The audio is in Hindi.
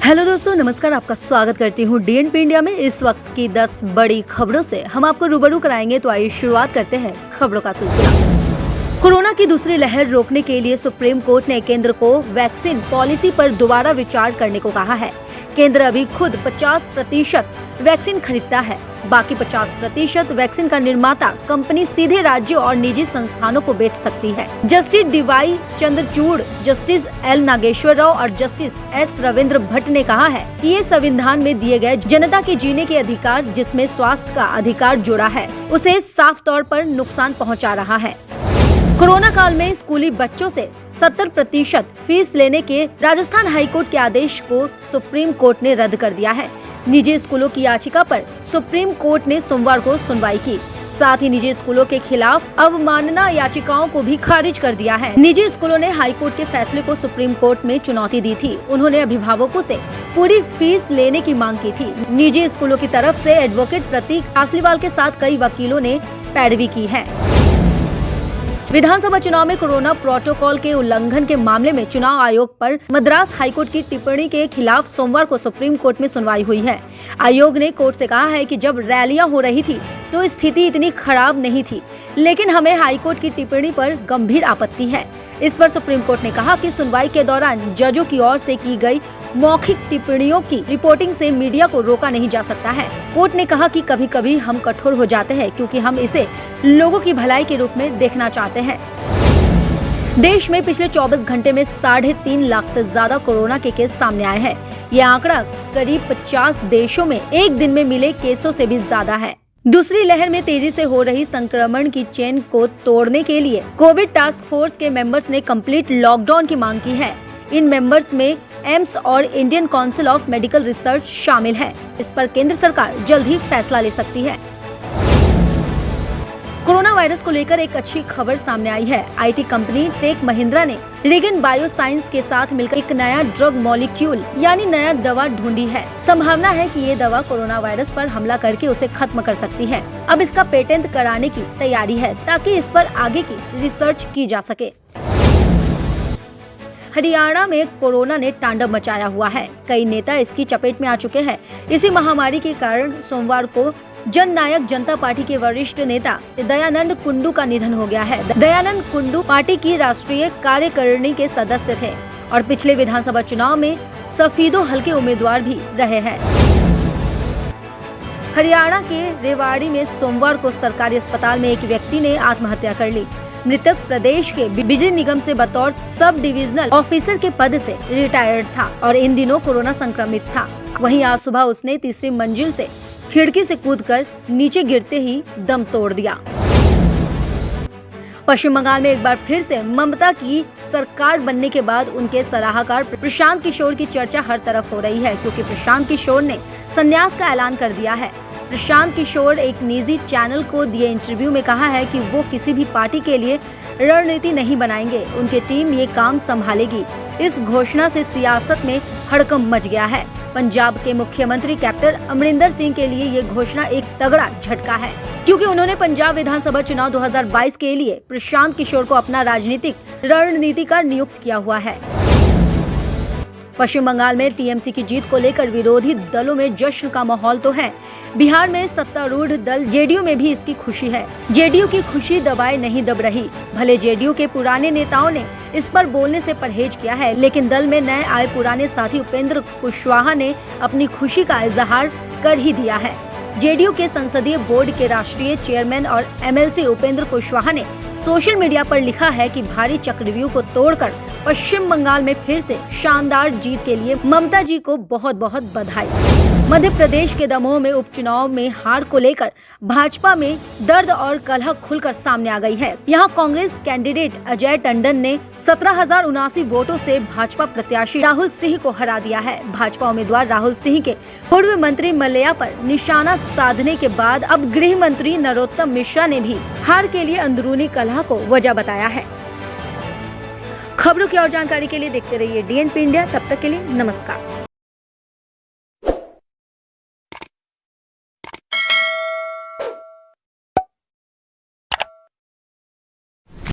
हेलो दोस्तों, नमस्कार। आपका स्वागत करती हूँ डीएनपी इंडिया में। इस वक्त की 10 बड़ी खबरों से हम आपको रूबरू कराएंगे। तो आइए शुरुआत करते हैं खबरों का सिलसिला। कोरोना की दूसरी लहर रोकने के लिए सुप्रीम कोर्ट ने केंद्र को वैक्सीन पॉलिसी पर दोबारा विचार करने को कहा है। केंद्र अभी खुद 50% वैक्सीन खरीदता है, बाकी 50% वैक्सीन का निर्माता कंपनी सीधे राज्यों और निजी संस्थानों को बेच सकती है। Justice DY Chandrachud, justice L Nageswara Rao और जस्टिस एस रविंद्र भट्ट ने कहा है कि ये संविधान में दिए गए जनता के जीने के अधिकार, जिसमें स्वास्थ्य का अधिकार जुड़ा है, उसे साफ तौर पर नुकसान पहुंचा रहा है। कोरोना काल में स्कूली बच्चों से 70% फीस लेने के राजस्थान हाईकोर्ट के आदेश को सुप्रीम कोर्ट ने रद्द कर दिया है। निजी स्कूलों की याचिका पर सुप्रीम कोर्ट ने सोमवार को सुनवाई की। साथ ही निजी स्कूलों के खिलाफ अवमानना याचिकाओं को भी खारिज कर दिया है। निजी स्कूलों ने हाईकोर्ट के फैसले को सुप्रीम कोर्ट में चुनौती दी थी। उन्होंने अभिभावकों से पूरी फीस लेने की मांग की थी। निजी स्कूलों की तरफ से एडवोकेट प्रतीक आसलीवाल के साथ कई वकीलों ने पैरवी की है। विधानसभा चुनाव में कोरोना प्रोटोकॉल के उल्लंघन के मामले में चुनाव आयोग पर मद्रास हाईकोर्ट की टिप्पणी के खिलाफ सोमवार को सुप्रीम कोर्ट में सुनवाई हुई है। आयोग ने कोर्ट से कहा है कि जब रैलियां हो रही थी तो स्थिति इतनी खराब नहीं थी, लेकिन हमें हाईकोर्ट की टिप्पणी पर गंभीर आपत्ति है। इस पर सुप्रीम कोर्ट ने कहा कि सुनवाई के दौरान जजों की ओर से की गई मौखिक टिप्पणियों की रिपोर्टिंग से मीडिया को रोका नहीं जा सकता है। कोर्ट ने कहा कि कभी कभी हम कठोर हो जाते हैं, क्योंकि हम इसे लोगों की भलाई के रूप में देखना चाहते हैं। देश में पिछले 24 घंटे में 3.5 लाख से ज्यादा कोरोना के केस सामने आए हैं। ये आंकड़ा करीब 50 देशों में एक दिन में मिले केसों से भी ज्यादा है। दूसरी लहर में तेजी से हो रही संक्रमण की चेन को तोड़ने के लिए कोविड टास्क फोर्स के मेंबर्स ने कंप्लीट लॉकडाउन की मांग की है। इन मेंबर्स में एम्स और Indian council of medical research शामिल है। इस पर केंद्र सरकार जल्द ही फैसला ले सकती है। कोरोना वायरस को लेकर एक अच्छी खबर सामने आई है। आईटी कंपनी टेक महिंद्रा ने रेगन बायोसाइंस के साथ मिलकर एक नया ड्रग मॉलिक्यूल यानी नया दवा ढूंढी है। संभावना है कि ये दवा कोरोना वायरस पर हमला करके उसे खत्म कर सकती है। अब इसका पेटेंट कराने की तैयारी है, ताकि इस पर आगे की रिसर्च की जा सके। हरियाणा में कोरोना ने तांडव मचाया हुआ है। कई नेता इसकी चपेट में आ चुके हैं। इसी महामारी के कारण सोमवार को जन नायक जनता पार्टी के वरिष्ठ नेता दयानंद कुंडू का निधन हो गया है। दयानंद कुंडू पार्टी की राष्ट्रीय कार्यकारिणी के सदस्य थे और पिछले विधानसभा चुनाव में सफीदो हल्के उम्मीदवार भी रहे हैं। हरियाणा के रेवाड़ी में सोमवार को सरकारी अस्पताल में एक व्यक्ति ने आत्महत्या कर ली। मृतक प्रदेश के बिजली निगम से बतौर सब डिविजनल ऑफिसर के पद से रिटायर्ड था और इन दिनों कोरोना संक्रमित था। वहीं आज सुबह उसने तीसरी मंजिल से खिड़की से कूदकर नीचे गिरते ही दम तोड़ दिया। पश्चिम बंगाल में एक बार फिर से ममता की सरकार बनने के बाद उनके सलाहकार प्रशांत किशोर की चर्चा हर तरफ हो रही है, क्योंकि प्रशांत किशोर ने संन्यास का ऐलान कर दिया है। प्रशांत किशोर एक निजी चैनल को दिए इंटरव्यू में कहा है कि वो किसी भी पार्टी के लिए रणनीति नहीं बनाएंगे, उनकी टीम ये काम संभालेगी। इस घोषणा से सियासत में हड़कंप मच गया है। पंजाब के मुख्यमंत्री कैप्टन अमरिंदर सिंह के लिए ये घोषणा एक तगड़ा झटका है, क्योंकि उन्होंने पंजाब विधानसभा चुनाव 2022 के लिए प्रशांत किशोर को अपना राजनीतिक रणनीतिकार नियुक्त किया हुआ है। पश्चिम बंगाल में टीएमसी की जीत को लेकर विरोधी दलों में जश्न का माहौल तो है। बिहार में सत्तारूढ़ दल जेडीयू में भी इसकी खुशी है। जेडीयू की खुशी दबाए नहीं दब रही। भले जेडीयू के पुराने नेताओं ने इस पर बोलने से परहेज किया है, लेकिन दल में नए आए पुराने साथी उपेंद्र कुशवाहा ने अपनी खुशी का इजहार कर ही दिया है। जेडीयू के संसदीय बोर्ड के राष्ट्रीय चेयरमैन और एमएलसी उपेंद्र कुशवाहा ने सोशल मीडिया पर लिखा है कि भारी चक्रव्यूह को तोड़कर पश्चिम बंगाल में फिर से शानदार जीत के लिए ममता जी को बहुत बहुत बधाई। मध्य प्रदेश के दमोह में उपचुनाव में हार को लेकर भाजपा में दर्द और कलह खुलकर सामने आ गई है। यहाँ कांग्रेस कैंडिडेट अजय टंडन ने 17,079 वोटों से भाजपा प्रत्याशी राहुल सिंह को हरा दिया है। भाजपा उम्मीदवार राहुल सिंह के पूर्व मंत्री मल्लैया पर निशाना साधने के बाद अब गृह मंत्री नरोत्तम मिश्रा ने भी हार के लिए अंदरूनी कलह को वजह बताया है। खबरों की और जानकारी के लिए देखते रहिए डीएनपी इंडिया। तब तक के लिए नमस्कार।